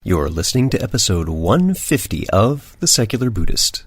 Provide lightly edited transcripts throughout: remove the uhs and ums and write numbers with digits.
You're listening to episode 150 of The Secular Buddhist.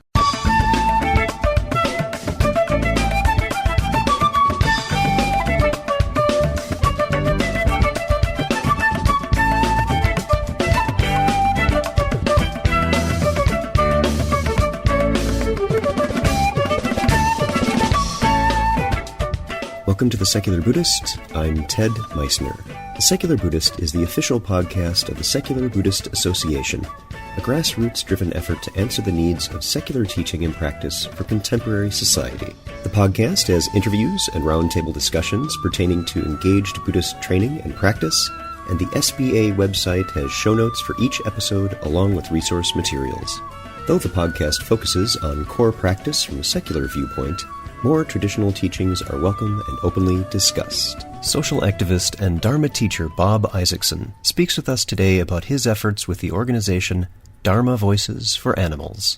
Welcome to The Secular Buddhist. I'm Ted Meissner. The Secular Buddhist is the official podcast of the Secular Buddhist Association, a grassroots-driven effort to answer the needs of secular teaching and practice for contemporary society. The podcast has interviews and roundtable discussions pertaining to engaged Buddhist training and practice, and the SBA website has show notes for each episode along with resource materials. Though the podcast focuses on core practice from a secular viewpoint, more traditional teachings are welcome and openly discussed. Social activist and Dharma teacher Bob Isaacson speaks with us today about his efforts with the organization Dharma Voices for Animals.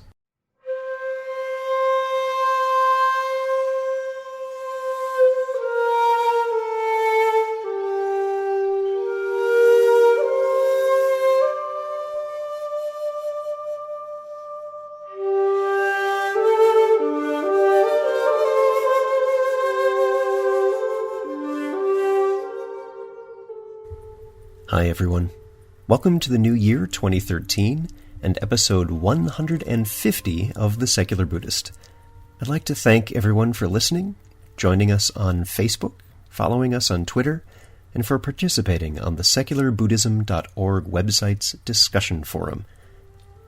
Hi everyone. Welcome to the new year 2013 and episode 150 of The Secular Buddhist. I'd like to thank everyone for listening, joining us on Facebook, following us on Twitter, and for participating on the secularbuddhism.org website's discussion forum.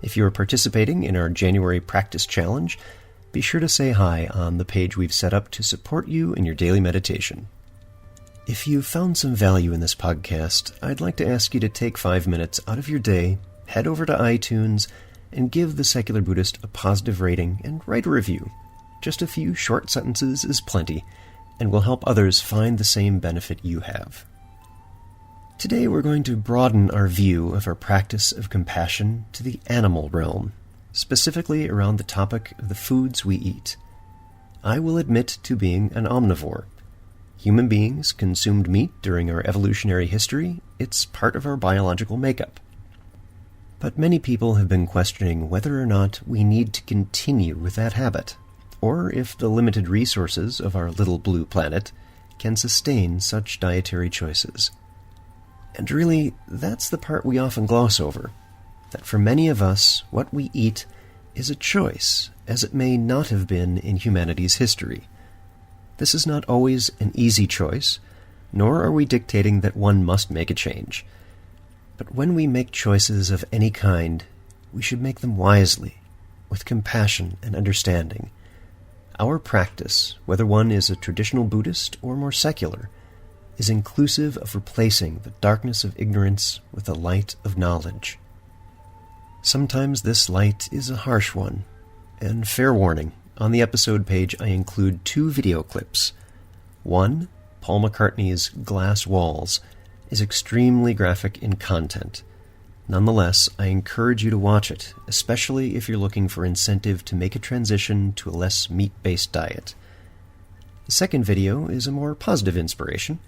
If you are participating in our January Practice Challenge, be sure to say hi on the page we've set up to support you in your daily meditation. If you found some value in this podcast, I'd like to ask you to take 5 minutes out of your day, head over to iTunes, and give The Secular Buddhist a positive rating and write a review. Just a few short sentences is plenty, and will help others find the same benefit you have. Today we're going to broaden our view of our practice of compassion to the animal realm, specifically around the topic of the foods we eat. I will admit to being an omnivore. Human beings consumed meat during our evolutionary history. It's part of our biological makeup. But many people have been questioning whether or not we need to continue with that habit, or if the limited resources of our little blue planet can sustain such dietary choices. And really, that's the part we often gloss over, that for many of us, what we eat is a choice, as it may not have been in humanity's history. This is not always an easy choice, nor are we dictating that one must make a change. But when we make choices of any kind, we should make them wisely, with compassion and understanding. Our practice, whether one is a traditional Buddhist or more secular, is inclusive of replacing the darkness of ignorance with the light of knowledge. Sometimes this light is a harsh one, and fair warning, on the episode page I include 2 video clips. One, Paul McCartney's Glass Walls, is extremely graphic in content. Nonetheless, I encourage you to watch it, especially if you're looking for incentive to make a transition to a less meat-based diet. The second video is a more positive inspiration,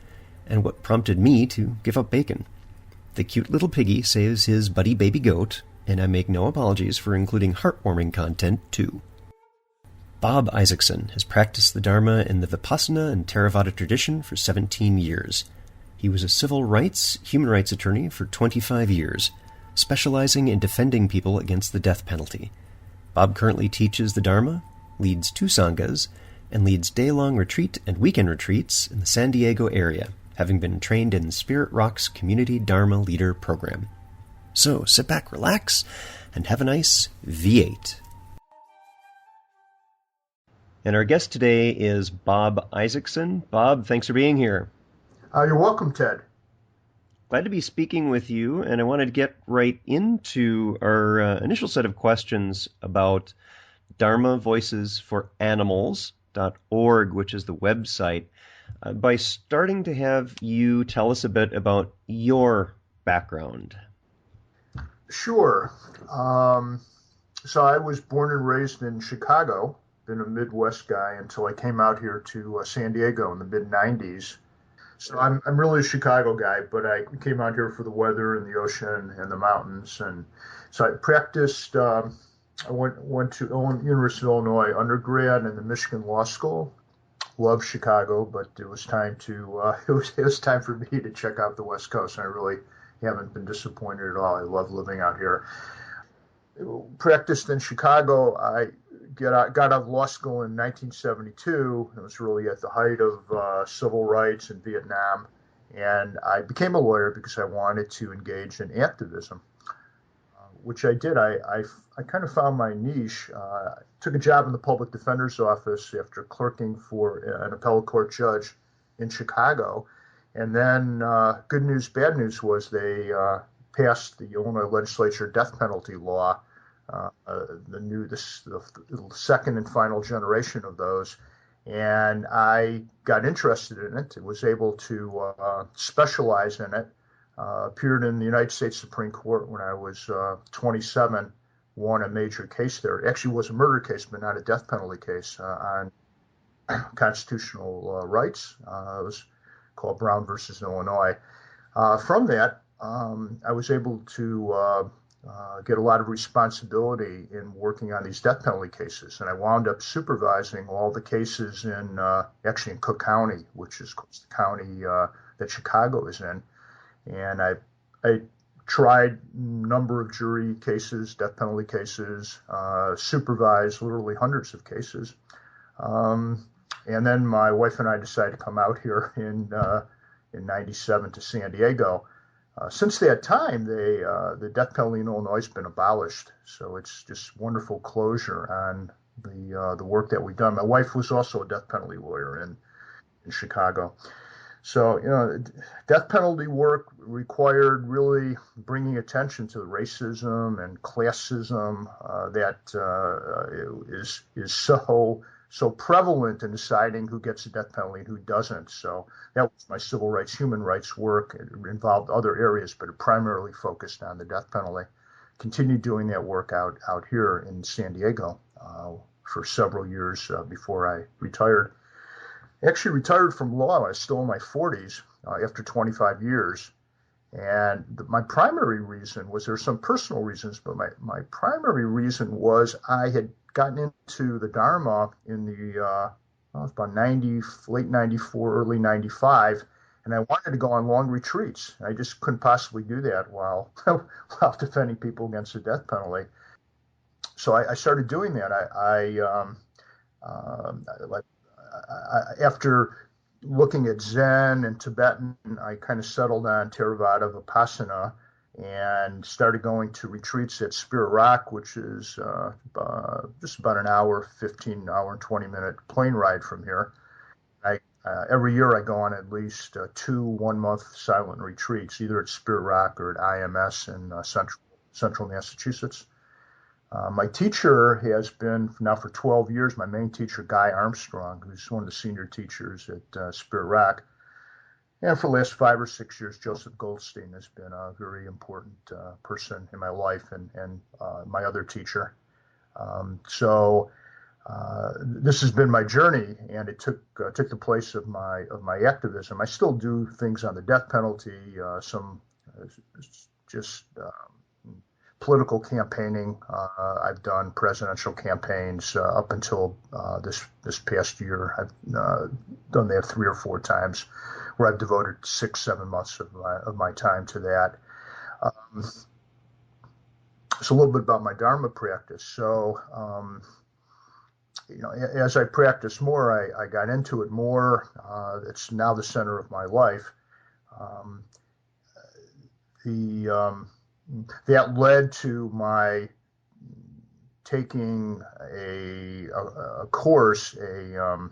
and what prompted me to give up bacon. The cute little piggy saves his buddy baby goat, and I make no apologies for including heartwarming content too. Bob Isaacson has practiced the Dharma in the Vipassana and Theravada tradition for 17 years. He was a civil rights, human rights attorney for 25 years, specializing in defending people against the death penalty. Bob currently teaches the Dharma, leads 2 sanghas, and leads day-long retreat and weekend retreats in the San Diego area, having been trained in Spirit Rock's Community Dharma Leader program. So sit back, relax, and have a nice V8. And our guest today is Bob Isaacson. Bob, thanks for being here. You're welcome, Ted. Glad to be speaking with you, and I wanted to get right into our initial set of questions about Dharma Voices for Animals.org, which is the website, by starting to have you tell us a bit about your background. Sure. So I was born and raised in Chicago. Been a Midwest guy until I came out here to San Diego in the mid-90s. So I'm really a Chicago guy, but I came out here for the weather and the ocean and the mountains, and so I practiced. I went to University of Illinois undergrad and the Michigan Law School. Love Chicago, but it was time to it was time for me to check out the West Coast, and I really haven't been disappointed at all. I love living out here. Practiced in Chicago. I got out of law school in 1972. It was really at the height of civil rights in Vietnam. And I became a lawyer because I wanted to engage in activism, which I did. I kind of found my niche. Took a job in the public defender's office after clerking for an appellate court judge in Chicago. And then good news, bad news was they passed the Illinois legislature death penalty law, the second and final generation of those. And I got interested in it. Was able to specialize in it. Appeared in the United States Supreme Court when I was 27, won a major case there. It actually was a murder case, but not a death penalty case on constitutional rights. It was called Brown versus Illinois. From that, I was able to get a lot of responsibility in working on these death penalty cases. And I wound up supervising all the cases actually in Cook County, which is the county that Chicago is in. And I tried a number of jury cases, death penalty cases, supervised literally hundreds of cases. And then my wife and I decided to come out here in '97 to San Diego. Since that time, the death penalty in Illinois has been abolished. So it's just wonderful closure on the work that we've done. My wife was also a death penalty lawyer in Chicago. So, death penalty work required really bringing attention to the racism and classism that is so prevalent in deciding who gets a death penalty and who doesn't. So that was my civil rights, human rights work. It involved other areas, but it primarily focused on the death penalty. Continued doing that work out here in San Diego for several years before I retired. Actually retired from law. I was still in my 40s after 25 years. And my primary reason was, there's some personal reasons, but my primary reason was I had gotten into the Dharma in it was about late 94, early 95, and I wanted to go on long retreats. I just couldn't possibly do that while defending people against the death penalty. So I started doing that. After looking at Zen and Tibetan, I kind of settled on Theravada Vipassana and started going to retreats at Spirit Rock, which is just about an hour, 15-hour and 20-minute plane ride from here. Every year I go on at least 2 one-month silent retreats, either at Spirit Rock or at IMS in central Massachusetts. My teacher has been now for 12 years, my main teacher, Guy Armstrong, who's one of the senior teachers at Spirit Rock. And for the last 5 or 6 years, Joseph Goldstein has been a very important person in my life and my other teacher. So this has been my journey, and it took the place of my activism. I still do things on the death penalty, some just political campaigning. I've done presidential campaigns up until this past year. I've done that 3 or 4 times, where I've devoted 6-7 months of my time to that. So a little bit about my Dharma practice. So, as I practiced more, I got into it more. It's now the center of my life. That led to my taking a course, a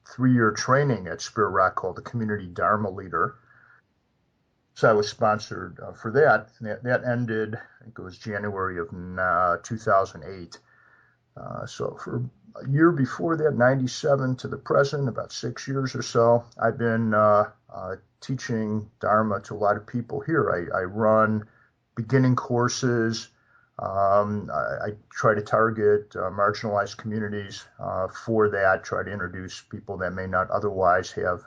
3-year training at Spirit Rock called the Community Dharma Leader. So I was sponsored for that. And that ended, I think it was January of 2008. So for a year before that, 97 to the present, about 6 years or so, I've been teaching Dharma to a lot of people here. I run beginning courses. I try to target marginalized communities for that, try to introduce people that may not otherwise have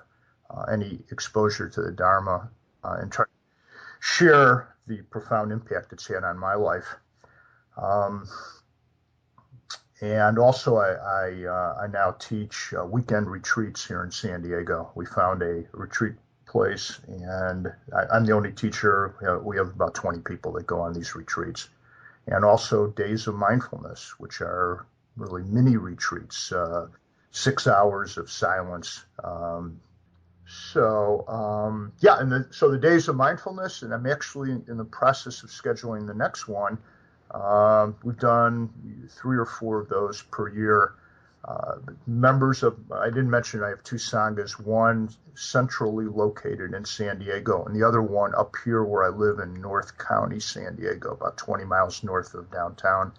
any exposure to the Dharma and try to share the profound impact it's had on my life. And also, I now teach weekend retreats here in San Diego. We found a retreat place, and I'm the only teacher. We have about 20 people that go on these retreats. And also days of mindfulness, which are really mini retreats, 6 hours of silence. So the days of mindfulness, and I'm actually in the process of scheduling the next one. We've done 3 or 4 of those per year. I didn't mention I have 2 sanghas, one centrally located in San Diego, and the other one up here where I live in North County, San Diego, about 20 miles north of downtown.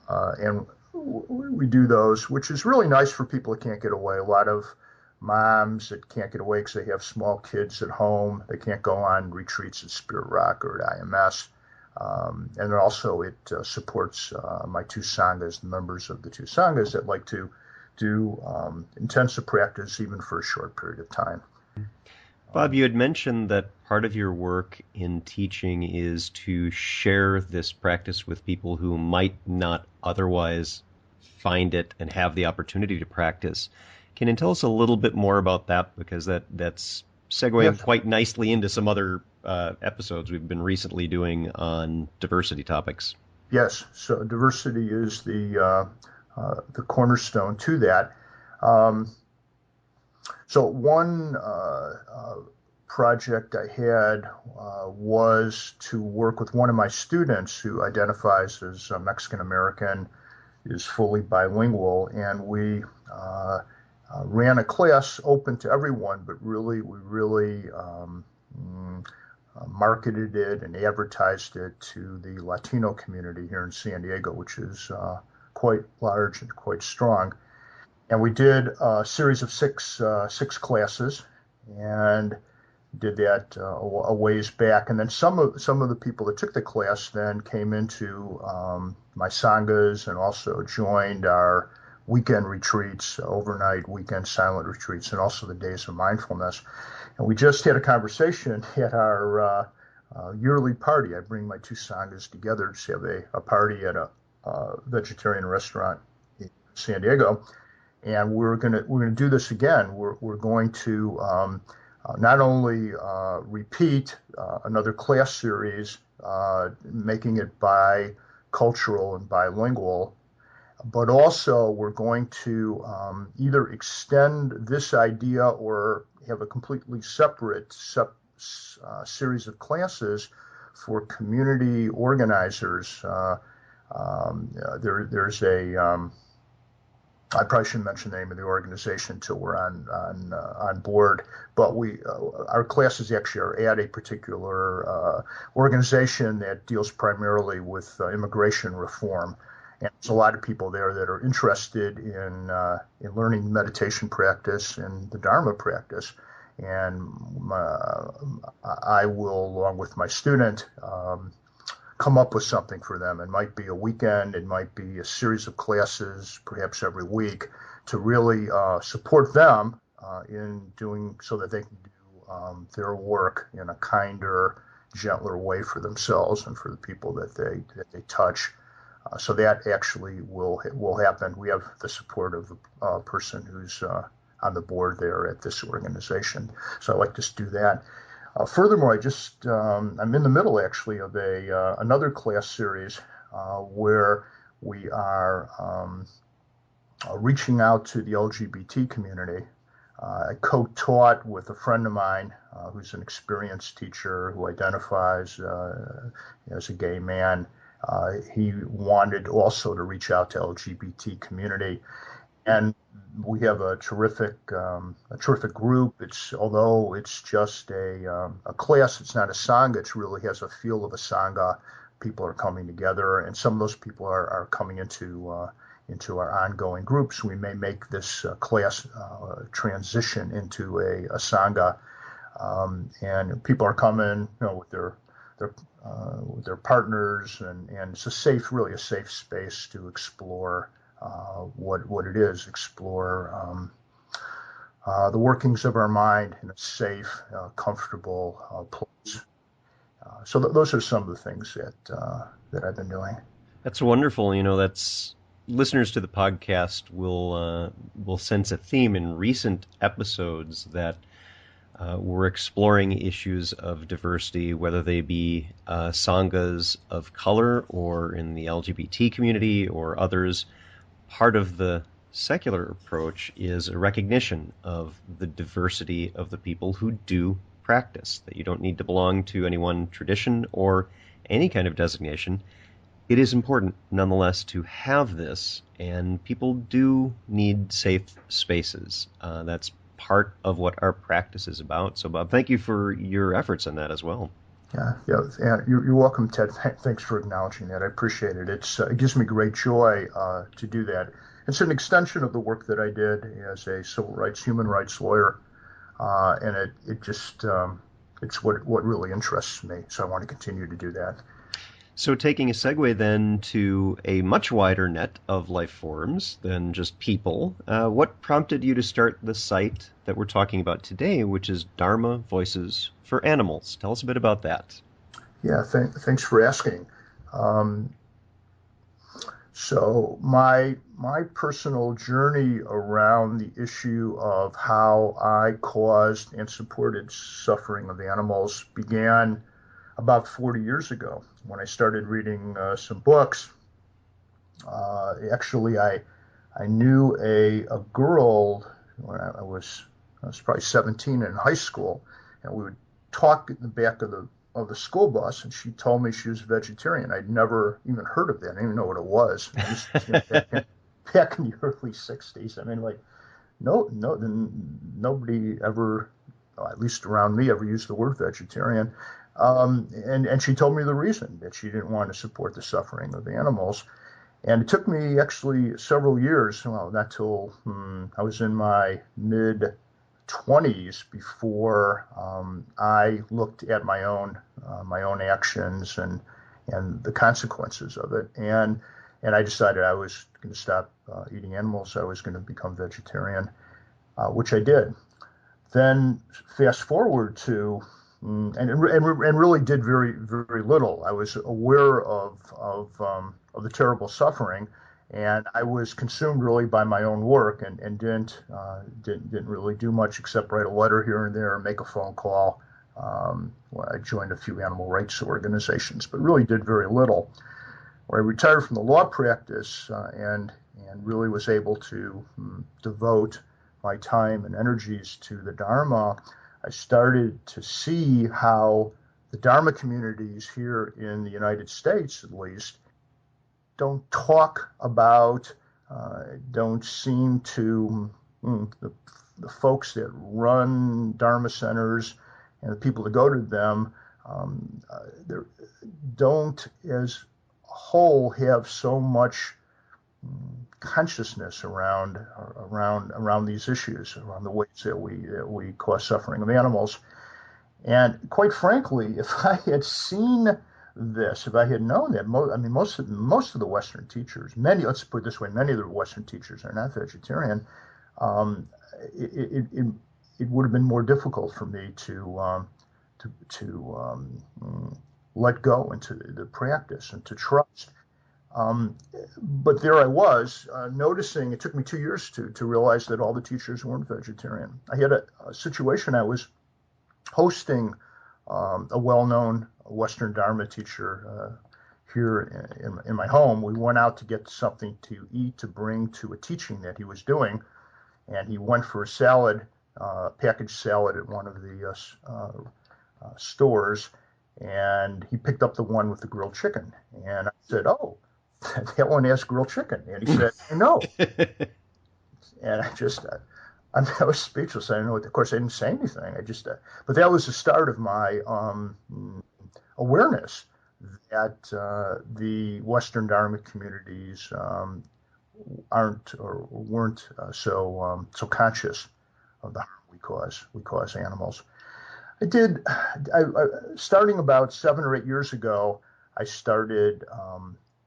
And we do those, which is really nice for people that can't get away. A lot of moms that can't get away because they have small kids at home. They can't go on retreats at Spirit Rock or at IMS. And also it supports my 2 sanghas, the members of the 2 sanghas that like to do intensive practice even for a short period of time. Bob, you had mentioned that part of your work in teaching is to share this practice with people who might not otherwise find it and have the opportunity to practice. Can you tell us a little bit more about that? Because that's segueing quite nicely into some other episodes we've been recently doing on diversity topics. Yes, so diversity is the cornerstone to that. So one project I had was to work with one of my students who identifies as Mexican American, is fully bilingual, and we ran a class open to everyone, but we really marketed it and advertised it to the Latino community here in San Diego, which is quite large and quite strong. And we did a series of six classes, and did that a ways back. And then some of the people that took the class then came into my sanghas and also joined our weekend retreats, overnight weekend silent retreats, and also the days of mindfulness. And we just had a conversation at our yearly party. I bring my 2 sanghas together to have a party at a vegetarian restaurant in San Diego. And we're gonna do this again. We're going to not only repeat another class series, making it bicultural and bilingual, but also we're going to either extend this idea or have a completely separate series of classes for community organizers. There's a I probably shouldn't mention the name of the organization until we're on board, but our classes actually are at a particular organization that deals primarily with immigration reform. And there's a lot of people there that are interested in learning meditation practice and the Dharma practice. And I will, along with my student, come up with something for them. It might be a weekend, it might be a series of classes, perhaps every week, to really support them in doing so that they can do their work in a kinder, gentler way for themselves and for the people that they touch. So that actually will happen. We have the support of the person who's on the board there at this organization. So I'd like to do that. Furthermore, I'm in the middle actually of another class series where we are reaching out to the LGBT community. I co-taught with a friend of mine who's an experienced teacher who identifies as a gay man. He wanted also to reach out to LGBT community, and we have a terrific group. Although it's just a class, it's not a sangha. It really has a feel of a sangha. People are coming together, and some of those people are coming into our ongoing groups. We may make this class transition into a sangha, and people are coming, with their partners, and it's really a safe space to explore what it is, explore the workings of our mind in a safe, comfortable place. Those are some of the things that I've been doing. That's wonderful. That's listeners to the podcast will sense a theme in recent episodes that we're exploring issues of diversity, whether they be sanghas of color or in the LGBT community or others. Part of the secular approach is a recognition of the diversity of the people who do practice, that you don't need to belong to any one tradition or any kind of designation. It is important, nonetheless, to have this, and people do need safe spaces. That's part of what our practice is about. So, Bob, thank you for your efforts on that as well. Yeah. You're welcome, Ted. Thanks for acknowledging that. I appreciate it. It gives me great joy to do that. It's an extension of the work that I did as a civil rights, human rights lawyer, and it's what really interests me. So I want to continue to do that. So taking a segue then to a much wider net of life forms than just people, what prompted you to start the site that we're talking about today, which is Dharma Voices for Animals? Tell us a bit about that. Yeah, thanks for asking. So my personal journey around the issue of how I caused and supported suffering of animals began about 40 years ago when I started reading some books. Actually, I knew a girl when I was probably 17 in high school, and we would talk in the back of the school bus, and she told me she was a vegetarian. I'd never even heard of that. I didn't even know what it was. Back in the early 60s. I mean, like, nobody ever, at least around me, ever used the word vegetarian. And she told me the reason that she didn't want to support the suffering of animals. And it took me actually several years, well, not till I was in my mid-20s before I looked at my own actions and the consequences of it. And I decided I was going to stop eating animals. I was going to become vegetarian, which I did. Then fast forward to and really did very, very little. I was aware of the terrible suffering, and I was consumed really by my own work, and didn't really do much except write a letter here and there, make a phone call. I joined a few animal rights organizations, but really did very little. When I retired from the law practice and really was able to devote my time and energies to the Dharma, I started to see how the Dharma communities here in the United States, at least, don't talk about, don't seem to, the folks that run Dharma centers and the people that go to them, don't as a whole have so much consciousness around these issues, around the ways that we cause suffering of animals. And quite frankly, if I had seen this, if I had known that, most of the Western teachers, let's put it this way, many of the Western teachers are not vegetarian. It would have been more difficult for me to let go into the practice and to trust. But there I was, noticing. It took me 2 years to realize that all the teachers weren't vegetarian. I had a situation. I was hosting a well-known Western Dharma teacher here in my home. We went out to get something to eat to bring to a teaching that he was doing, and he went for a salad, packaged salad at one of the stores, and he picked up the one with the grilled chicken. And I said, "Oh, that one has grilled chicken." And he said, "No." And I was speechless. I didn't know. Of course, I didn't say anything. But that was the start of my awareness that the Western Dharma communities aren't or weren't so conscious of the harm we cause animals. Starting about 7 or 8 years ago, I started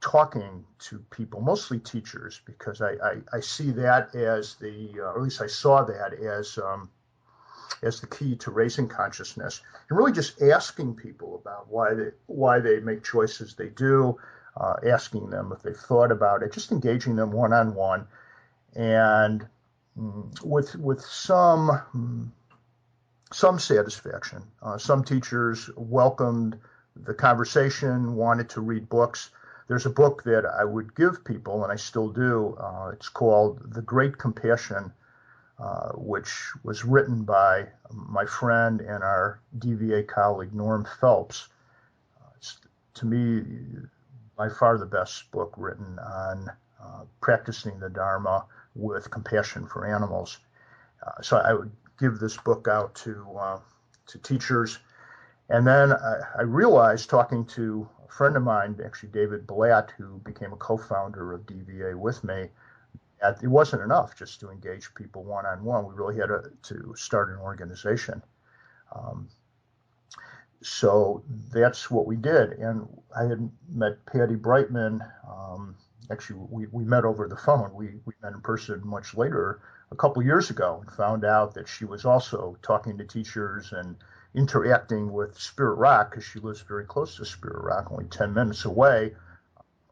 talking to people, mostly teachers, because I see that as or at least I saw that as the key to raising consciousness, and really just asking people about why they make choices they do, asking them if they've thought about it, just engaging them one-on-one, and with some satisfaction. Some teachers welcomed the conversation, wanted to read books. There's a book that I would give people, and I still do. It's called The Great Compassion, which was written by my friend and our DVA colleague, Norm Phelps. It's, to me, by far the best book written on practicing the Dharma with compassion for animals. So I would give this book out to teachers. And then I realized, talking to a friend of mine, actually David Blatt, who became a co-founder of DVA with me, that it wasn't enough just to engage people one-on-one. We really had to start an organization. So that's what we did. And I had met Patty Brightman. Actually, we met over the phone. We met in person much later, a couple of years ago, and found out that she was also talking to teachers and interacting with Spirit Rock, because she lives very close to Spirit Rock, only 10 minutes away,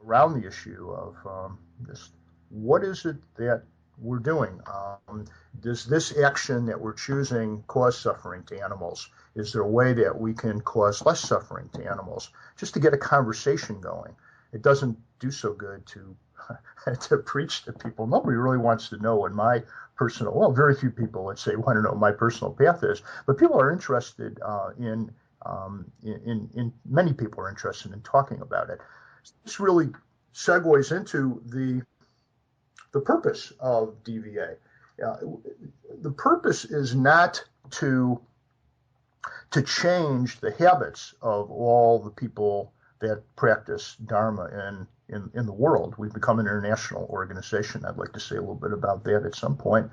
around the issue of this. What is it that we're doing? Does this action that we're choosing cause suffering to animals? Is there a way that we can cause less suffering to animals? Just to get a conversation going. It doesn't do so good to preach to people. Nobody really wants to know very few people, let's say, want to know what my personal path is. But people are interested in many people are interested in talking about it. This really segues into the purpose of DVA. The purpose is not to change the habits of all the people that practice Dharma in the world. We've become an international organization. I'd like to say a little bit about that at some point.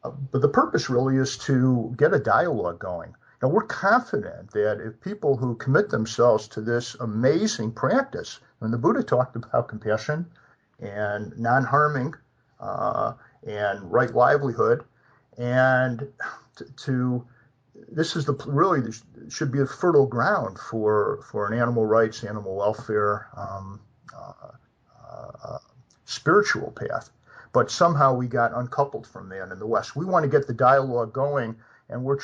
But the purpose really is to get a dialogue going. Now, we're confident that if people who commit themselves to this amazing practice, when the Buddha talked about compassion and non-harming and right livelihood, and this is this should be a fertile ground for an animal rights, animal welfare, spiritual path. But somehow we got uncoupled from that in the West. We want to get the dialogue going, and we're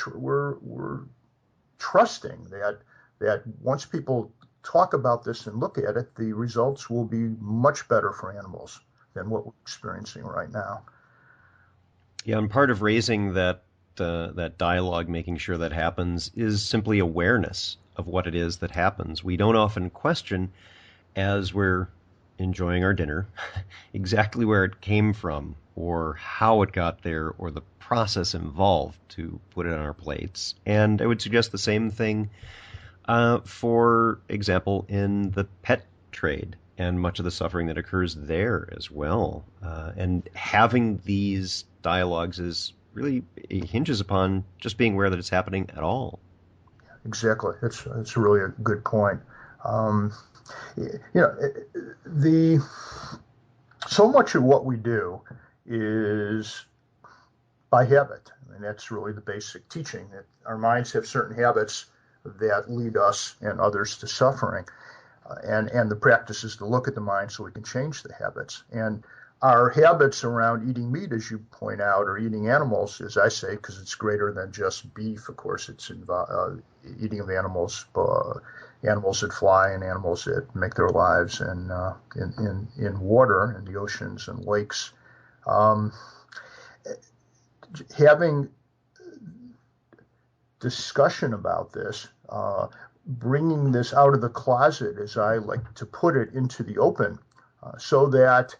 trusting that once people talk about this and look at it, the results will be much better for animals than what we're experiencing right now. Yeah, and part of raising that dialogue, making sure that happens, is simply awareness of what it is that happens. We don't often question, as we're enjoying our dinner, exactly where it came from or how it got there or the process involved to put it on our plates. And I would suggest the same thing, for example, in the pet trade and much of the suffering that occurs there as well. And having these dialogues it hinges upon just being aware that it's happening at all. Exactly. It's really a good point. So much of what we do is by habit. I mean, that's really the basic teaching, that our minds have certain habits that lead us and others to suffering. And the practice is to look at the mind so we can change the habits. And our habits around eating meat, as you point out, or eating animals, as I say, because it's greater than just beef. Of course, it's eating of animals, animals that fly and animals that make their lives in water, in the oceans and lakes. Having discussion about this, bringing this out of the closet, as I like to put it, into the open, so that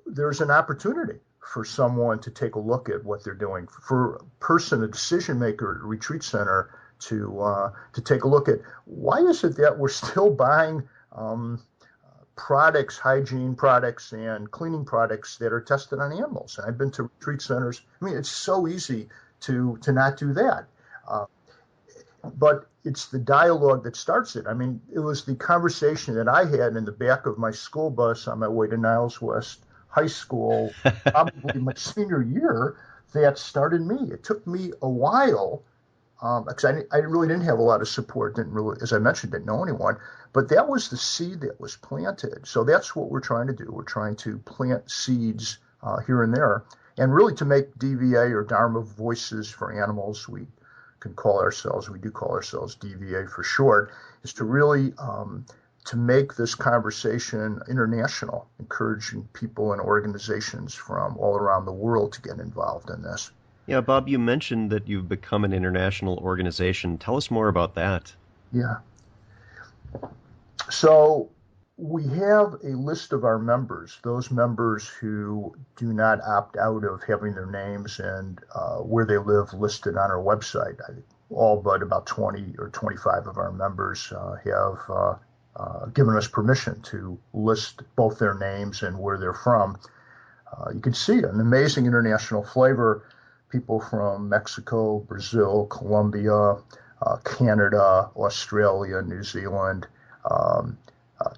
there's an opportunity for someone to take a look at what they're doing, for a person, a decision maker at a retreat center, to take a look at why is it that we're still buying products, hygiene products and cleaning products that are tested on animals. And I've been to retreat centers. I mean, it's so easy to not do that. but it's the dialogue that starts it. I mean, it was the conversation that I had in the back of my school bus on my way to Niles West High School, probably my senior year, that started me. It took me a while because I really didn't have a lot of support. Didn't really, as I mentioned, didn't know anyone. But that was the seed that was planted. So that's what we're trying to do. We're trying to plant seeds here and there, and really to make DVA or Dharma voices for animals. We do call ourselves DVA for short, is to really to make this conversation international, encouraging people and organizations from all around the world to get involved in this. Yeah, Bob, you mentioned that you've become an international organization. Tell us more about that. Yeah. So we have a list of our members, those members who do not opt out of having their names and where they live listed on our website. All but about 20 or 25 of our members have given us permission to list both their names and where they're from. You can see an amazing international flavor. People from Mexico, Brazil, Colombia, Canada, Australia, New Zealand,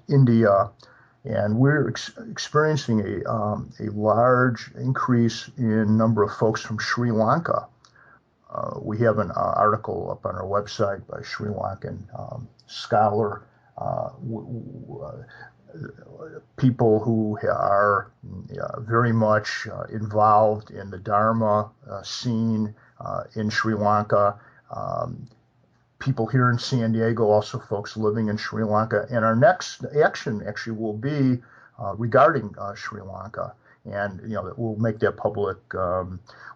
India, and we're experiencing a large increase in number of folks from Sri Lanka. We have an article up on our website by a Sri Lankan scholar, people who are very much involved in the Dharma scene in Sri Lanka. People here in San Diego, also folks living in Sri Lanka. And our next action actually will be regarding Sri Lanka. And, we'll make that public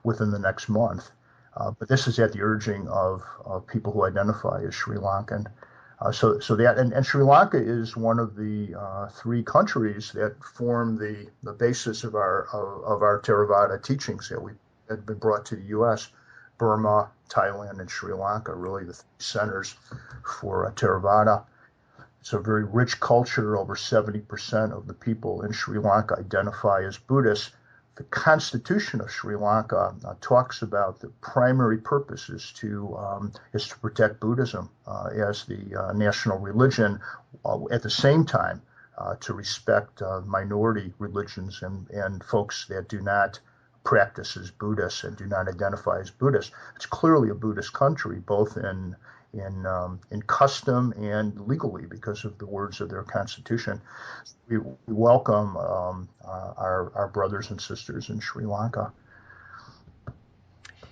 within the next month. But this is at the urging of people who identify as Sri Lankan. So that, and Sri Lanka is one of the three countries that form the basis of our Theravada teachings that had been brought to the U.S. Burma, Thailand, and Sri Lanka, really the three centers for Theravada. It's a very rich culture. Over 70% of the people in Sri Lanka identify as Buddhists. The Constitution of Sri Lanka talks about the primary purpose is to protect Buddhism as the national religion, at the same time to respect minority religions and folks that do not practice as Buddhists and do not identify as Buddhists. It's clearly a Buddhist country, both in custom and legally, because of the words of their constitution. We welcome our brothers and sisters in Sri Lanka.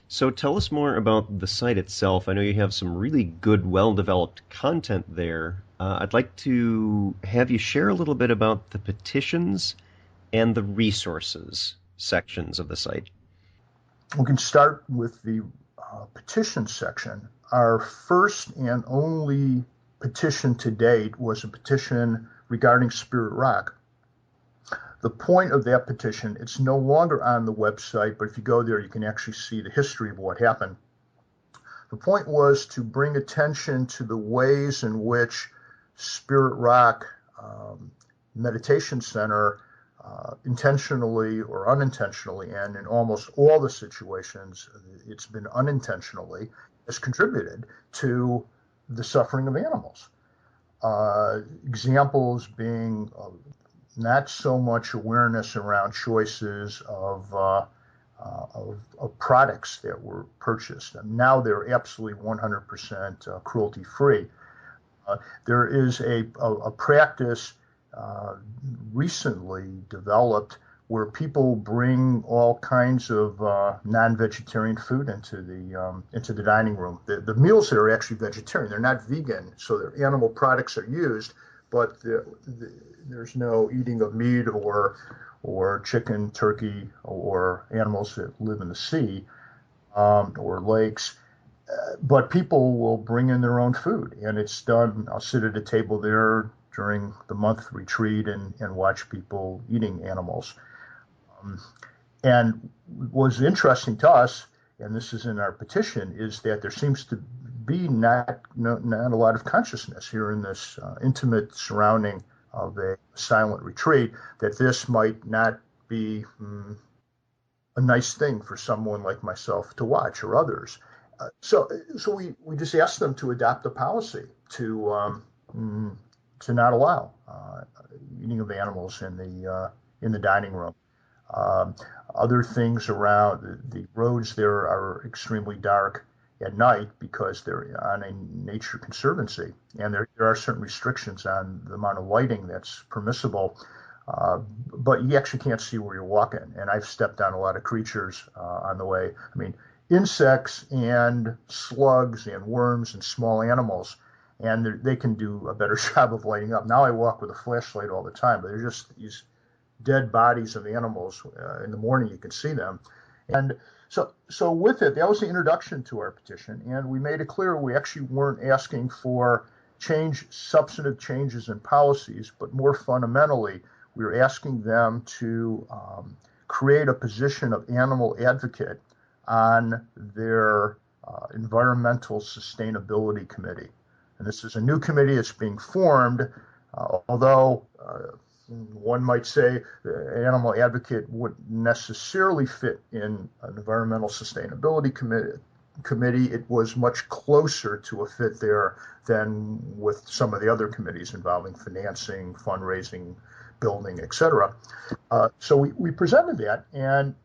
So tell us more about the site itself. I know you have some really good, well-developed content there. I'd like to have you share a little bit about the petitions and the resources sections of the site. We can start with the petition section. Our first and only petition to date was a petition regarding Spirit Rock. The point of that petition, it's no longer on the website, but if you go there, you can actually see the history of what happened. The point was to bring attention to the ways in which Spirit Rock Meditation Center intentionally or unintentionally, and in almost all the situations, it's been unintentionally, has contributed to the suffering of animals. Examples being not so much awareness around choices of products that were purchased. And now they're absolutely 100% cruelty-free. There is a practice recently developed where people bring all kinds of non-vegetarian food into the dining room. The meals there are actually vegetarian; they're not vegan, so their animal products are used, but there's no eating of meat or chicken, turkey, or animals that live in the sea or lakes. But people will bring in their own food, and it's done. I'll sit at a table there during the month retreat and watch people eating animals. And what's interesting to us, and this is in our petition, is that there seems to be not a lot of consciousness here in this intimate surrounding of a silent retreat, that this might not be a nice thing for someone like myself to watch or others. So we just asked them to adopt a policy to not allow eating of animals in the dining room. Um, Other things around the roads there are extremely dark at night because they're on a nature conservancy, and there are certain restrictions on the amount of lighting that's permissible. But you actually can't see where you're walking. And I've stepped on a lot of creatures on the way. I mean, insects and slugs and worms and small animals, and they can do a better job of lighting up. Now I walk with a flashlight all the time, but they're just these dead bodies of animals. In the morning, you can see them. And so with it, that was the introduction to our petition, and we made it clear we actually weren't asking for substantive changes in policies, but more fundamentally, we were asking them to create a position of animal advocate on their environmental sustainability committee. And this is a new committee that's being formed, although one might say the animal advocate wouldn't necessarily fit in an environmental sustainability committee. It was much closer to a fit there than with some of the other committees involving financing, fundraising, building, etc. So we presented that, and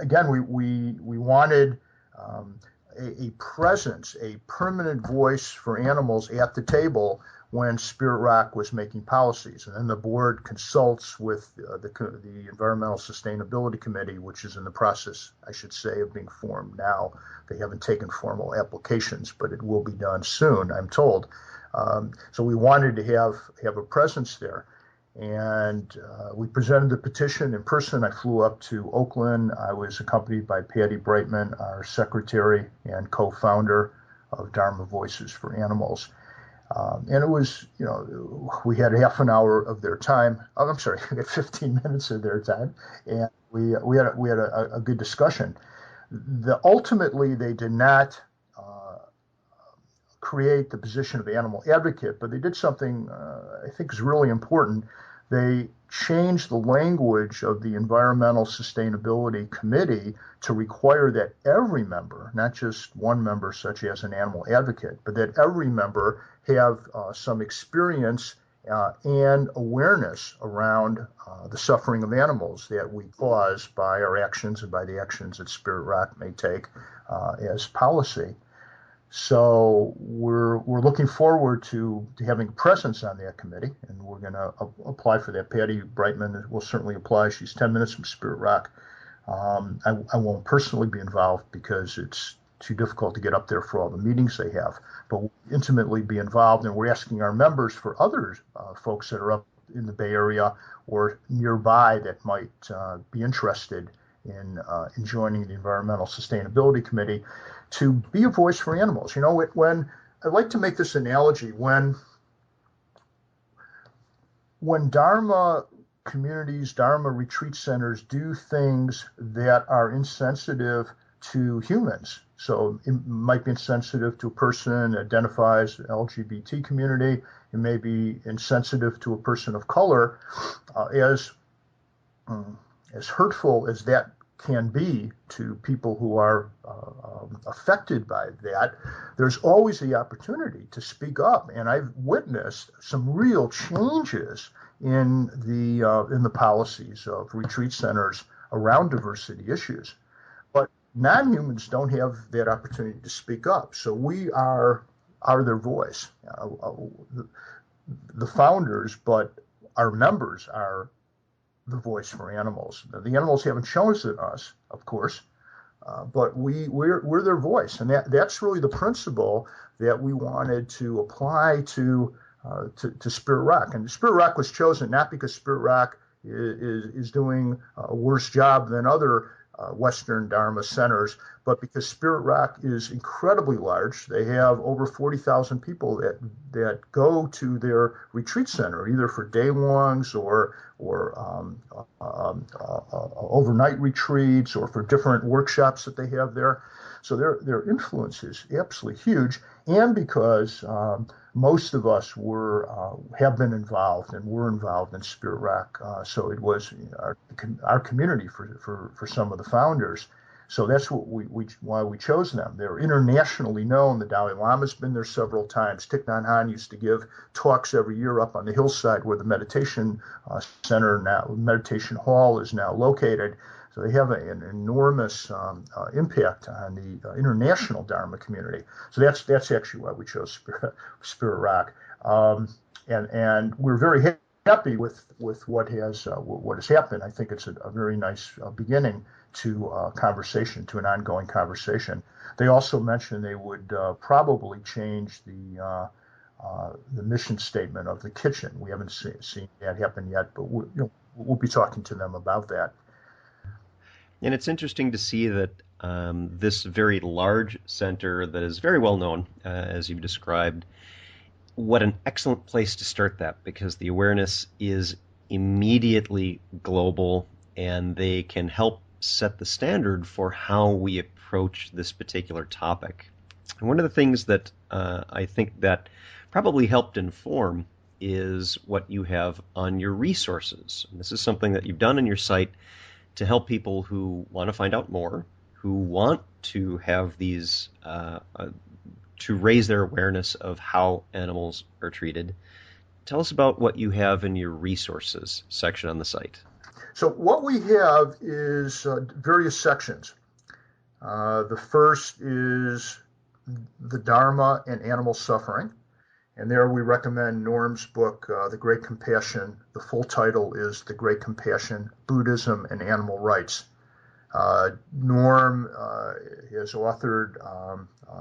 again, we wanted a presence, a permanent voice for animals at the table when Spirit Rock was making policies. And then the board consults with the Environmental Sustainability Committee, which is in the process, I should say, of being formed now. They haven't taken formal applications, but it will be done soon, I'm told. So we wanted to have a presence there. And we presented the petition in person. I flew up to Oakland. I was accompanied by Patty Brightman, our secretary and co-founder of Dharma Voices for Animals. And it was, we had half an hour of their time. Oh, I'm sorry, we had 15 minutes of their time, and we had a good discussion. Ultimately, they did not create the position of animal advocate, but they did something I think is really important. They changed the language of the Environmental Sustainability Committee to require that every member, not just one member such as an animal advocate, but that every member have some experience and awareness around the suffering of animals that we cause by our actions and by the actions that Spirit Rock may take as policy. So we're looking forward to having a presence on that committee, and we're going to apply for that. Patty Brightman will certainly apply. She's 10 minutes from Spirit Rock. I won't personally be involved because it's too difficult to get up there for all the meetings they have, but we'll intimately be involved, and we're asking our members for other folks that are up in the Bay Area or nearby that might be interested in joining the Environmental Sustainability Committee to be a voice for animals. When I like to make this analogy, when Dharma communities, Dharma retreat centers do things that are insensitive to humans, so it might be insensitive to a person that identifies the LGBT community, it may be insensitive to a person of color, as hurtful as that can be to people who are affected by that, there's always the opportunity to speak up. And I've witnessed some real changes in the policies of retreat centers around diversity issues. But non-humans don't have that opportunity to speak up. So we are their voice. The founders, but our members are the voice for animals. The animals haven't chosen us, of course, but we're their voice, and that's really the principle that we wanted to apply to Spirit Rock. And Spirit Rock was chosen not because Spirit Rock is doing a worse job than other Western Dharma centers, but because Spirit Rock is incredibly large. They have over 40,000 people that go to their retreat center, either for day-longs or overnight retreats or for different workshops that they have there. So their influence is absolutely huge, and because most of us have been involved and were involved in Spirit Rock, so it was our community for some of the founders. So that's why we chose them. They're internationally known. The Dalai Lama's been there several times. Thich Nhat Hanh used to give talks every year up on the hillside where the meditation center now, meditation hall is now located. So they have an enormous impact on the international Dharma community. So that's actually why we chose Spirit Rock, and we're very happy with what has happened. I think it's a very nice beginning to conversation, to an ongoing conversation. They also mentioned they would probably change the mission statement of the kitchen. We haven't seen that happen yet, but we'll be talking to them about that. And it's interesting to see that this very large center that is very well known, as you've described, what an excellent place to start that, because the awareness is immediately global and they can help set the standard for how we approach this particular topic. And one of the things that I think that probably helped inform is what you have on your resources. And this is something that you've done on your site to help people who want to find out more, who want to have these, to raise their awareness of how animals are treated. Tell us about what you have in your resources section on the site. So what we have is various sections. The first is the Dharma and animal suffering. And there we recommend Norm's book, The Great Compassion. The full title is The Great Compassion, Buddhism and Animal Rights. Norm has authored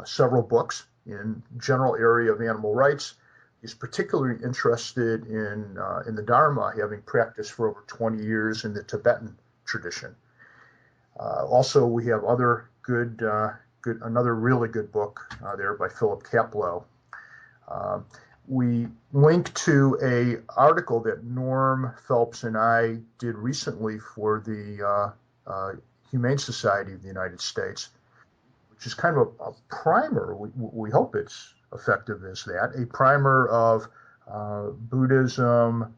several books in general area of animal rights. He's particularly interested in the Dharma, having practiced for over 20 years in the Tibetan tradition. Also, we have other another really good book there by Philip Kaplow. We link to an article that Norm Phelps and I did recently for the Humane Society of the United States, which is kind of a primer. We hope it's effective as that, a primer of Buddhism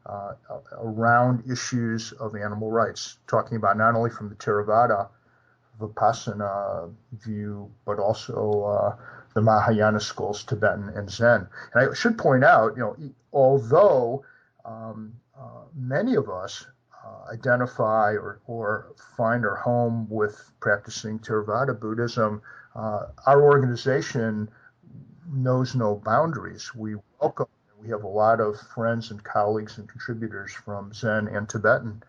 around issues of animal rights, talking about not only from the Theravada Vipassana view, but also the Mahayana schools, Tibetan and Zen. And I should point out, although many of us identify or find our home with practicing Theravada Buddhism, our organization knows no boundaries. We welcome, we have a lot of friends and colleagues and contributors from Zen and Tibetan.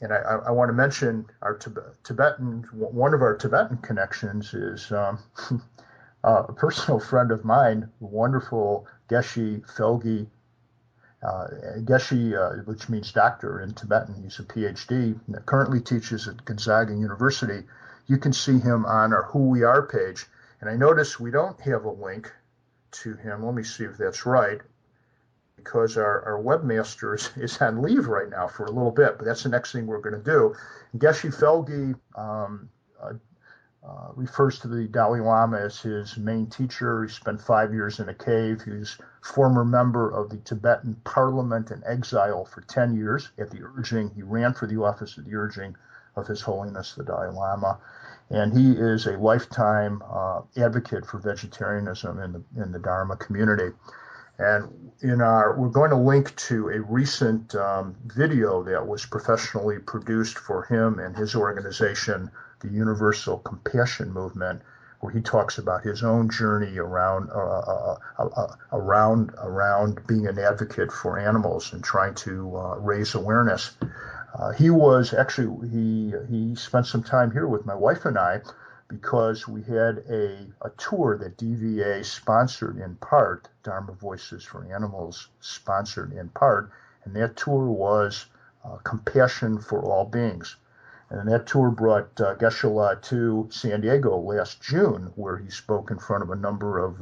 And I want to mention our Tibetan, one of our Tibetan connections is a personal friend of mine, the wonderful Geshe Felgi. Geshe, which means doctor in Tibetan. He's a PhD, currently teaches at Gonzaga University. You can see him on our Who We Are page. And I notice we don't have a link to him. Let me see if that's right, because our webmaster is on leave right now for a little bit, but that's the next thing we're going to do. Geshe Felgi refers to the Dalai Lama as his main teacher. He spent 5 years in a cave. He was former member of the Tibetan parliament in exile for 10 years. He ran for the office at the urging of His Holiness the Dalai Lama. And he is a lifetime advocate for vegetarianism in the Dharma community. And we're going to link to a recent video that was professionally produced for him and his organization, the Universal Compassion Movement, where he talks about his own journey around being an advocate for animals and trying to raise awareness. He spent some time here with my wife and I, because we had a tour that DVA sponsored in part, Dharma Voices for Animals sponsored in part, and that tour was Compassion for All Beings. And that tour brought Geshe-la to San Diego last June, where he spoke in front of a number of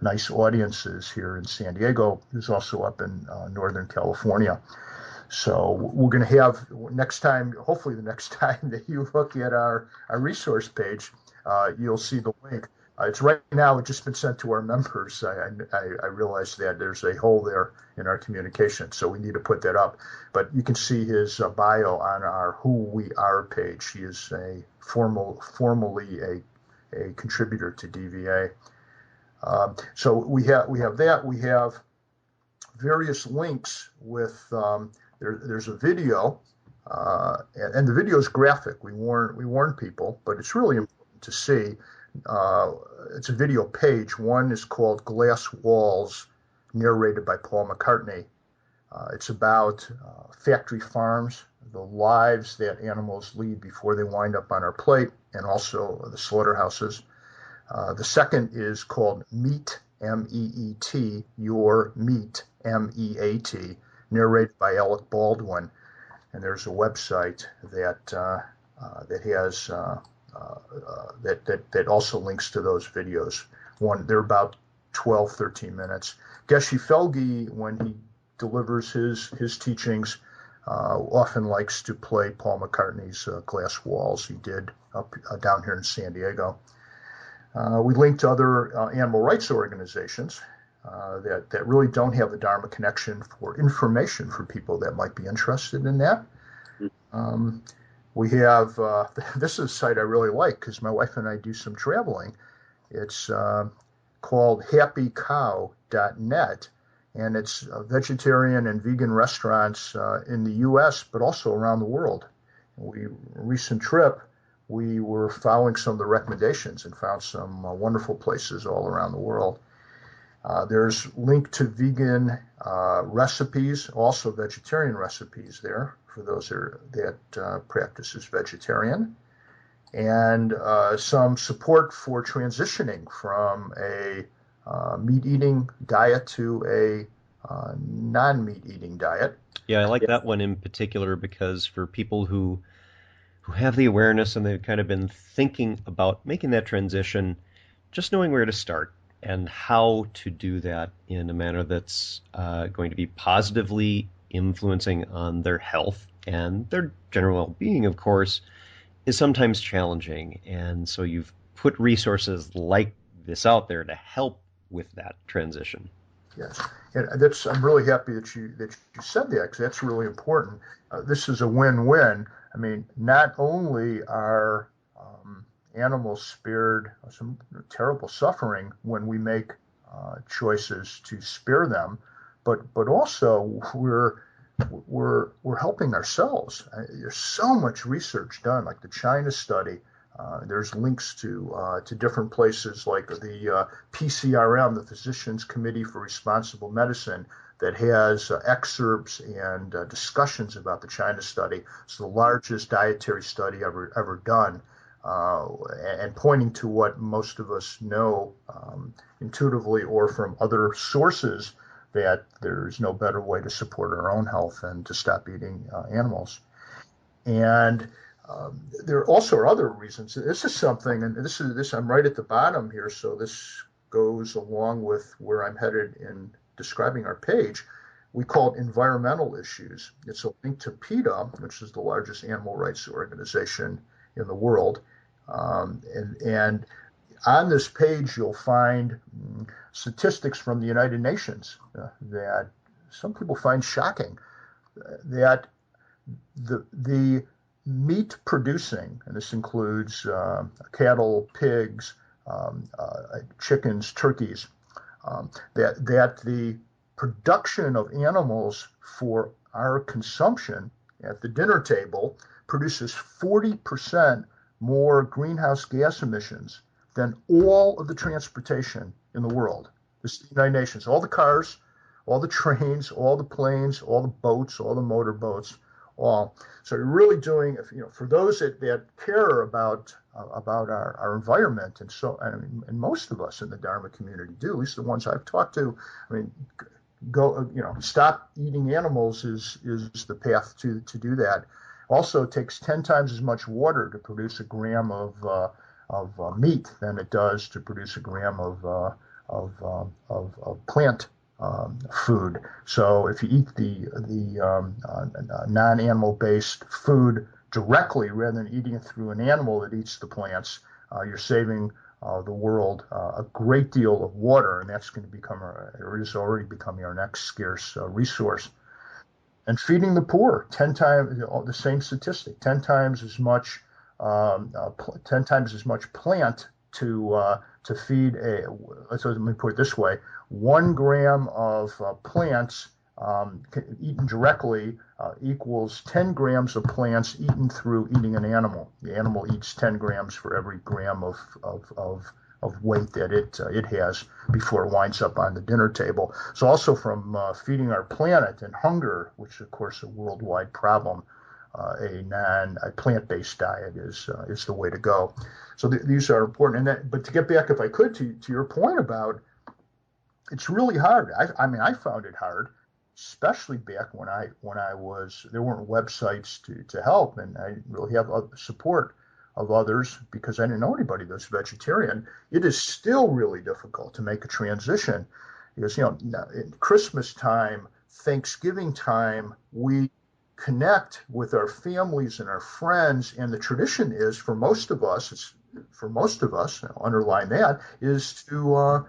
nice audiences here in San Diego. He was also up in Northern California. So we're going to have next time, hopefully the next time that you look at our resource page, you'll see the link It's right now. It's just been sent to our members. I realize that there's a hole there in our communication, so we need to put that up. But you can see his bio on our Who We Are page. He is formally a contributor to DVA. So we have that. We have various links with there's a video, and the video is graphic. We warn people, but it's really important to see. It's a video page. One is called Glass Walls, narrated by Paul McCartney. It's about factory farms, the lives that animals lead before they wind up on our plate, and also the slaughterhouses. The second is called Meat, M-E-E-T, Your Meat, M-E-A-T, narrated by Alec Baldwin. And there's a website that has that also links to those videos. They're about 12, 13 minutes. Geshe Felge, when he delivers his teachings, often likes to play Paul McCartney's Glass Walls. He did down here in San Diego. We link to other animal rights organizations that really don't have the Dharma connection for information for people that might be interested in that. We have, this is a site I really like because my wife and I do some traveling. It's called happycow.net, and it's vegetarian and vegan restaurants in the U.S., but also around the world. Recent trip, we were following some of the recommendations and found some wonderful places all around the world. There's link to vegan recipes, also vegetarian recipes there for those that practices vegetarian, and some support for transitioning from a meat-eating diet to a non-meat-eating diet. Yeah, I like that one in particular because for people who have the awareness and they've kind of been thinking about making that transition, just knowing where to start and how to do that in a manner that's going to be positively influencing on their health and their general well-being, of course, is sometimes challenging. And so you've put resources like this out there to help with that transition. Yes, and I'm really happy that you said that, because that's really important. This is a win-win. I mean, not only are animals spared some terrible suffering when we make choices to spare them, but also we're helping ourselves. There's so much research done, like the China study. There's links to different places like the PCRM, the Physicians Committee for Responsible Medicine, that has excerpts and discussions about the China study. It's the largest dietary study ever done, and pointing to what most of us know intuitively or from other sources, that there's no better way to support our own health than to stop eating animals. And there also are other reasons. This is something, and this I'm right at the bottom here, so this goes along with where I'm headed in describing our page. We call it environmental issues. It's a link to PETA, which is the largest animal rights organization in the world. And on this page, you'll find statistics from the United Nations that some people find shocking, that the meat producing, and this includes cattle, pigs, chickens, turkeys, that the production of animals for our consumption at the dinner table produces 40% more greenhouse gas emissions than all of the transportation in the world. This is the United Nations, all the cars, all the trains, all the planes, all the boats, all the motorboats, all. So you're really doing, for those that care about our environment, and most of us in the Dharma community do, at least the ones I've talked to. I mean, stop eating animals is the path to do that. Also, it takes 10 times as much water to produce a gram of meat than it does to produce a gram of plant food. So if you eat the non-animal based food directly rather than eating it through an animal that eats the plants, you're saving the world a great deal of water, and that's going to become, or is already becoming, our next scarce resource. And feeding the poor, 10 times, the same statistic, 10 times as much, 10 times as much plant to feed so let me put it this way: 1 gram of plants eaten directly equals 10 grams of plants eaten through eating an animal. The animal eats 10 grams for every gram of weight that it has before it winds up on the dinner table. So also from feeding our planet and hunger, which is of course a worldwide problem, a plant-based diet is the way to go. So these are important. But to get back, if I could, to your point about, it's really hard. I mean, I found it hard, especially back when I was, there weren't websites to help, and I didn't really have support of others because I didn't know anybody that was vegetarian. It is still really difficult to make a transition because, in Christmas time, Thanksgiving time, we connect with our families and our friends, and the tradition is for most of us, underline that, is to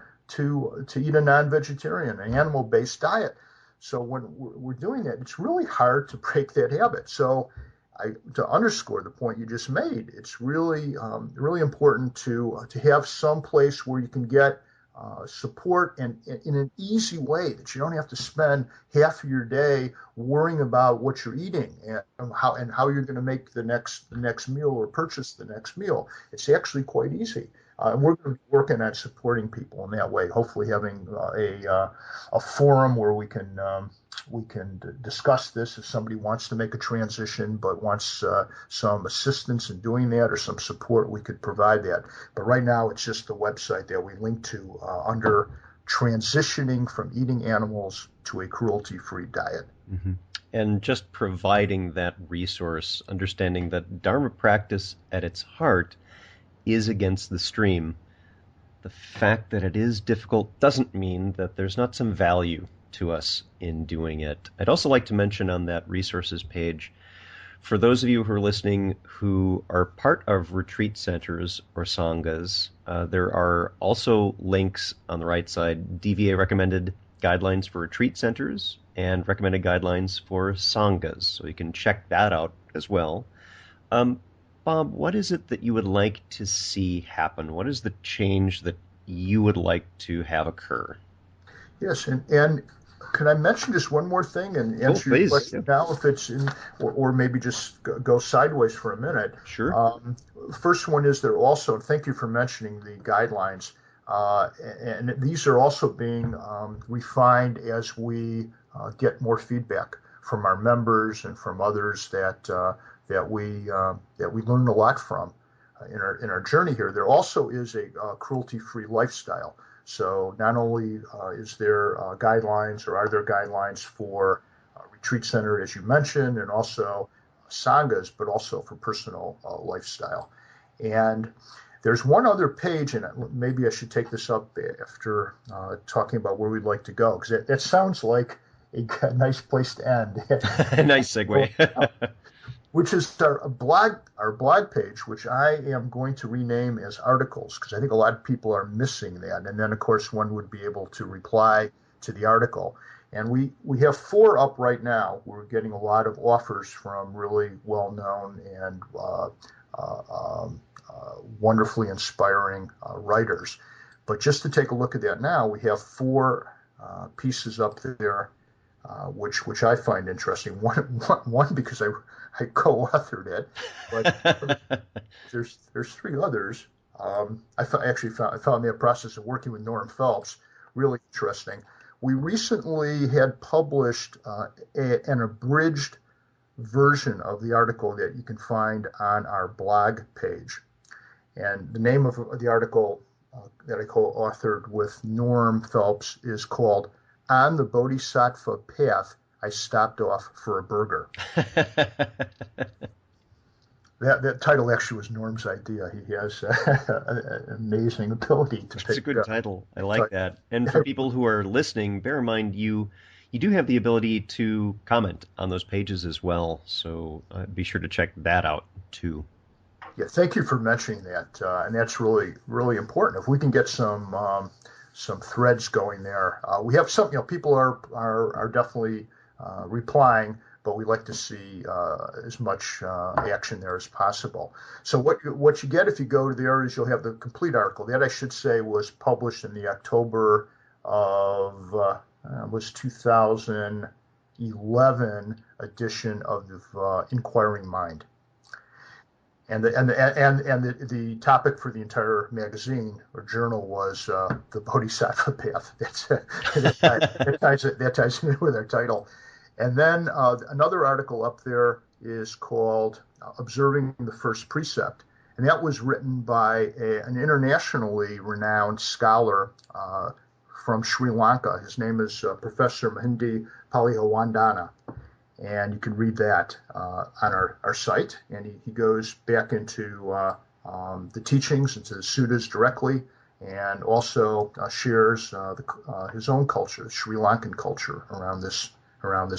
eat a non-vegetarian, an animal-based diet. So when we're doing that, it's really hard to break that habit. So to underscore the point you just made, it's really really important to have some place where you can get support and in an easy way, that you don't have to spend half of your day worrying about what you're eating and how you're going to make the next meal or purchase the next meal. It's actually quite easy. And we're going to be working on supporting people in that way, hopefully having a forum where we can discuss this if somebody wants to make a transition but wants some assistance in doing that or some support. We could provide that. But right now it's just the website that we link to under transitioning from eating animals to a cruelty-free diet. Mm-hmm. And just providing that resource, understanding that Dharma practice at its heart is against the stream. The fact that it is difficult doesn't mean that there's not some value to us in doing it. I'd also like to mention on that resources page, for those of you who are listening who are part of retreat centers or sanghas, there are also links on the right side, DVA recommended guidelines for retreat centers and recommended guidelines for sanghas. So you can check that out as well. Bob, what is it that you would like to see happen? What is the change that you would like to have occur? Yes, and can I mention just one more thing and answer your question now, if it's in, or maybe just go sideways for a minute? Sure. First one is there also, thank you for mentioning the guidelines, and these are also being refined as we get more feedback from our members and from others that we learn a lot from in our journey here. There also is a cruelty-free lifestyle. So not only is there guidelines, or are there guidelines for retreat center, as you mentioned, and also sanghas, but also for personal lifestyle. And there's one other page, and maybe I should take this up after talking about where we'd like to go, because that sounds like a nice place to end. Nice segue. Which is our blog page, which I am going to rename as articles, because I think a lot of people are missing that. And then, of course, one would be able to reply to the article. And we have 4 up right now. We're getting a lot of offers from really well-known and wonderfully inspiring writers. But just to take a look at that now, we have 4 pieces up there, which I find interesting. One because I co-authored it, but there's 3 others. I found that process of working with Norm Phelps really interesting. We recently had published an abridged version of the article that you can find on our blog page. And the name of the article that I co-authored with Norm Phelps is called "On the Bodhisattva Path, I Stopped Off for a Burger." That title actually was Norm's idea. He has an amazing ability to pick. It's a good title. I like that. And for people who are listening, bear in mind you do have the ability to comment on those pages as well. So be sure to check that out too. Yeah, thank you for mentioning that, and that's really, really important. If we can get some threads going there, we have some. People are definitely replying, but we like to see as much action there as possible. So what you get if you go to the areas, you'll have the complete article. That, I should say, was published in the October of was 2011 edition of the Inquiring Mind. And the topic for the entire magazine or journal was the Bodhisattva Path. That ties in with our title. And then another article up there is called Observing the First Precept. And that was written by an internationally renowned scholar from Sri Lanka. His name is Professor Mahindi Palihawandana. And you can read that on our site. And he goes back into the teachings, into the suttas directly, and also shares his own culture, the Sri Lankan culture around this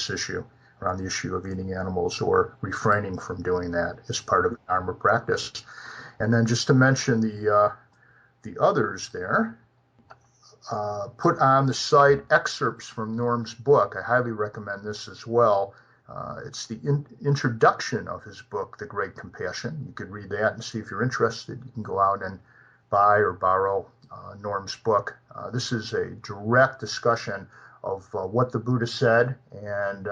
issue, around the issue of eating animals or refraining from doing that as part of Dharma practice. And then just to mention the others there, put on the site excerpts from Norm's book. I highly recommend this as well. It's the introduction of his book, The Great Compassion. You could read that and see if you're interested. You can go out and buy or borrow Norm's book. This is a direct discussion of what the Buddha said and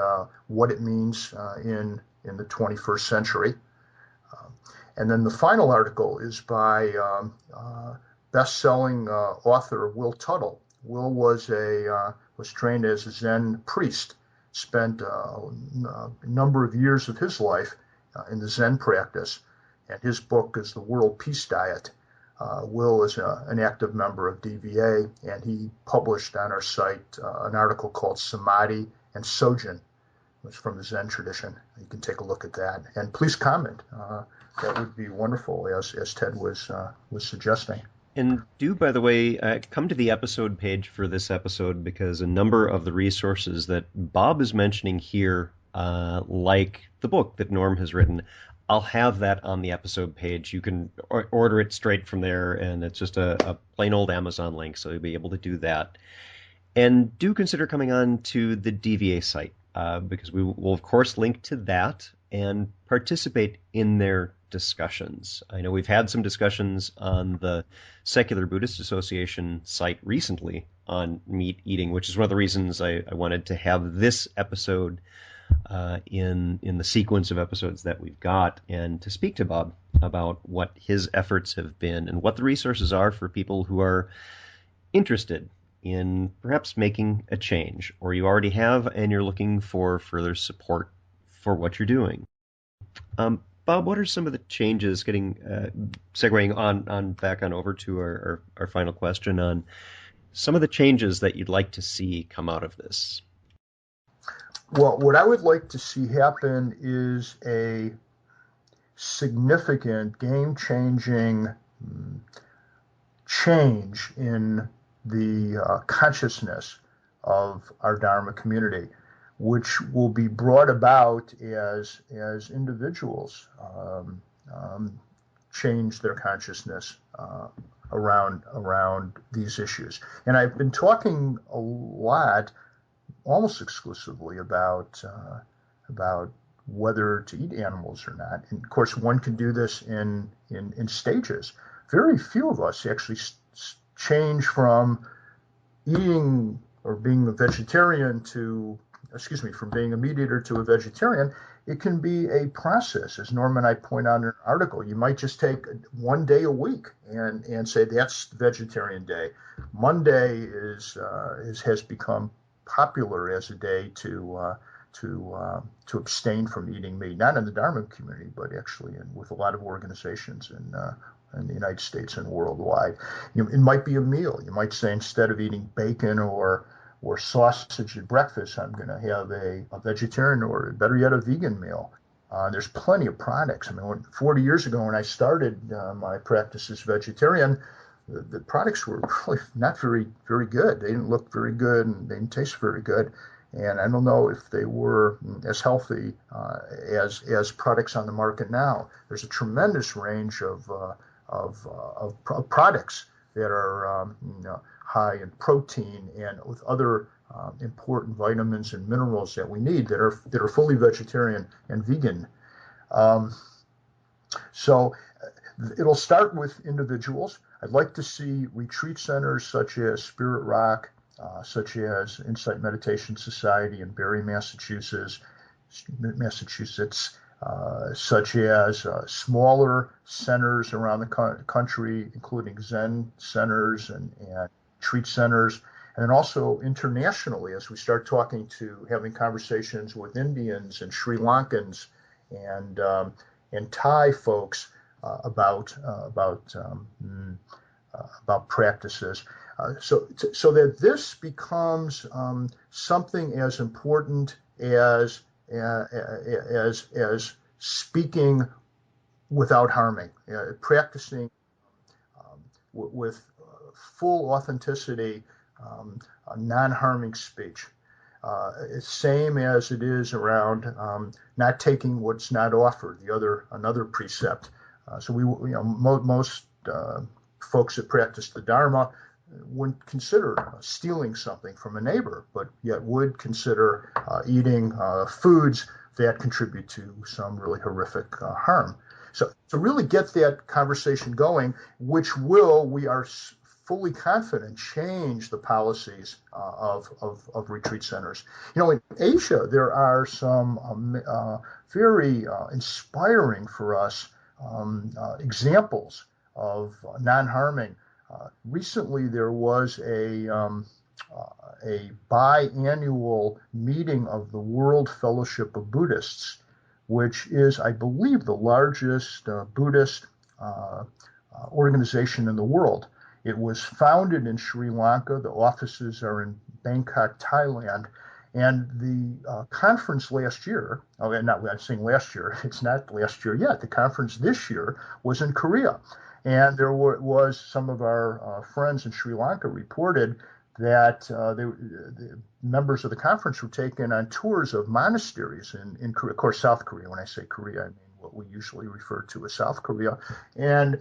what it means in the 21st century. And then the final article is by best-selling author Will Tuttle. Will was trained as a Zen priest, spent a number of years of his life in the Zen practice, and his book is The World Peace Diet. Will is an active member of DVA, and he published on our site an article called Samadhi and Sojin. It's from the Zen tradition. You can take a look at that, and please comment. That would be wonderful, as Ted was suggesting. And do, by the way, come to the episode page for this episode, because a number of the resources that Bob is mentioning here, like the book that Norm has written, I'll have that on the episode page. You can order it straight from there, and it's just a plain old Amazon link, so you'll be able to do that. And do consider coming on to the DVA site, because we will, of course, link to that and participate in their discussions. I know we've had some discussions on the Secular Buddhist Association site recently on meat eating, which is one of the reasons I wanted to have this episode in the sequence of episodes that we've got, and to speak to Bob about what his efforts have been and what the resources are for people who are interested in perhaps making a change, or you already have and you're looking for further support for what you're doing. Bob, what are some of the changes, segueing on back on over to our final question, on some of the changes that you'd like to see come out of this? Well, what I would like to see happen is a significant, game-changing change in the consciousness of our Dharma community, which will be brought about as individuals change their consciousness around these issues. And I've been talking a lot, almost exclusively, about whether to eat animals or not. And of course, one can do this in stages. Very few of us actually change from eating or being a vegetarian from being a meat eater to a vegetarian. It can be a process, as Norm and I point out in an article. You might just take one day a week and say that's vegetarian day. Monday has become popular as a day to abstain from eating meat, not in the Dharma community, but actually with a lot of organizations in the United States and worldwide. It might be a meal. You might say, instead of eating bacon or sausage at breakfast, I'm going to have a vegetarian, or better yet, a vegan meal. There's plenty of products. 40 years ago when I started my practice as vegetarian, the products were really not very, very good. They didn't look very good, and they didn't taste very good. And I don't know if they were as healthy as products on the market now. There's a tremendous range of products that are high in protein and with other important vitamins and minerals that we need that are fully vegetarian and vegan. So it'll start with individuals. I'd like to see retreat centers such as Spirit Rock, such as Insight Meditation Society in Barre, Massachusetts, such as smaller centers around the country, including Zen centers and retreat centers, and then also internationally as we start having conversations with Indians and Sri Lankans and Thai folks about practices, so that this becomes something as important as speaking without harming, practicing with full authenticity, non-harming speech. Same as it is around not taking what's not offered. Another precept. So most folks that practice the Dharma wouldn't consider stealing something from a neighbor, but yet would consider eating foods that contribute to some really horrific harm. So to really get that conversation going, which we are fully confident, change the policies of retreat centers. In Asia, there are some very inspiring for us examples of non-harming. Recently, there was a biannual meeting of the World Fellowship of Buddhists, which is, I believe, the largest Buddhist organization in the world. It was founded in Sri Lanka. The offices are in Bangkok, Thailand. And the conference last year, I'm saying last year, it's not last year yet. The conference this year was in Korea. And there was some of our friends in Sri Lanka reported that the members of the conference were taken on tours of monasteries in Korea, of course, South Korea. When I say Korea, I mean what we usually refer to as South Korea. And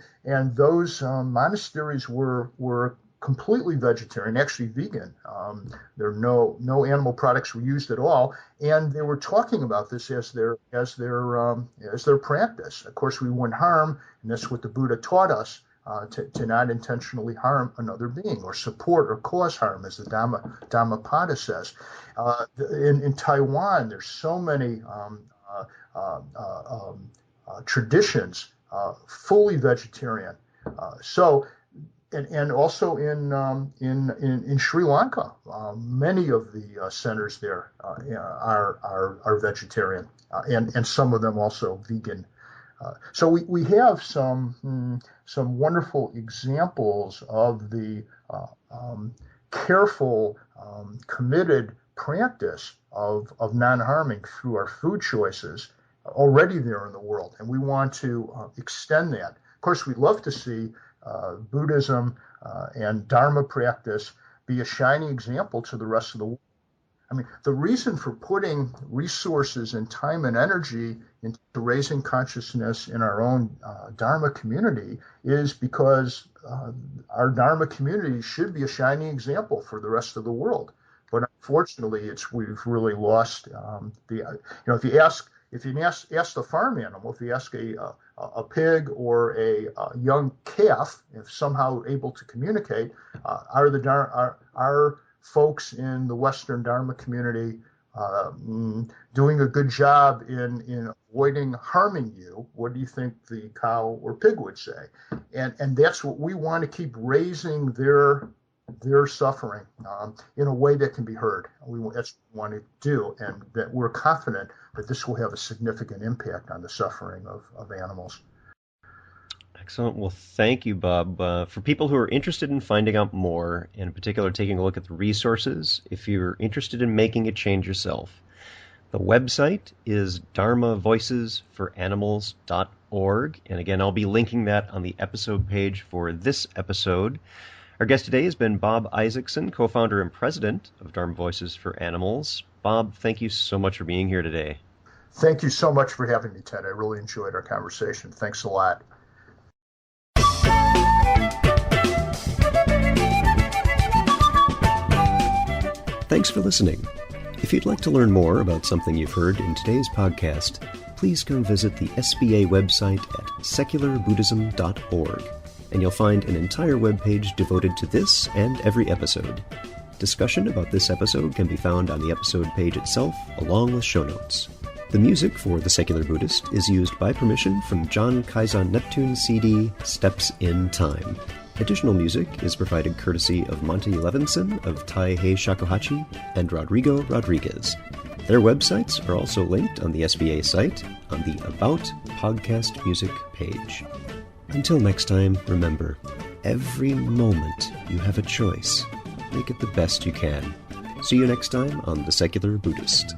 those monasteries were completely vegetarian, actually vegan. There are no animal products were used at all, and they were talking about this as their practice. Of course, we wouldn't harm, and that's what the Buddha taught us, to not intentionally harm another being or support or cause harm, as the Dhammapada says. In Taiwan, there's so many traditions fully vegetarian. And also in Sri Lanka, many of the centers there are vegetarian, and some of them also vegan. So we have some wonderful examples of the careful, committed practice of non-harming through our food choices already there in the world, and we want to extend that. Of course, we'd love to see Buddhism and Dharma practice be a shining example to the rest of the world. I mean, the reason for putting resources and time and energy into raising consciousness in our own Dharma community is because our Dharma community should be a shining example for the rest of the world. But unfortunately, we've really lost if you ask the farm animal, if you ask a pig or a young calf, if somehow able to communicate, are folks in the Western Dharma community doing a good job in avoiding harming you? What do you think the cow or pig would say? And that's what we want to keep raising their suffering in a way that can be heard. That's what we want to do, and that we're confident that this will have a significant impact on the suffering of animals. Excellent. Well, thank you, Bob. For people who are interested in finding out more, and in particular taking a look at the resources, if you're interested in making a change yourself, the website is dharmavoicesforanimals.org. And again, I'll be linking that on the episode page for this episode. Our guest today has been Bob Isaacson, co-founder and president of Dharma Voices for Animals. Bob, thank you so much for being here today. Thank you so much for having me, Ted. I really enjoyed our conversation. Thanks a lot. Thanks for listening. If you'd like to learn more about something you've heard in today's podcast, please come visit the SBA website at secularbuddhism.org, and you'll find an entire webpage devoted to this and every episode. Discussion about this episode can be found on the episode page itself, along with show notes. The music for The Secular Buddhist is used by permission from John Kaizan Neptune's CD, Steps in Time. Additional music is provided courtesy of Monty Levinson of Taihei Shakuhachi and Rodrigo Rodriguez. Their websites are also linked on the SBA site on the About Podcast Music page. Until next time, remember, every moment you have a choice. Make it the best you can. See you next time on The Secular Buddhist.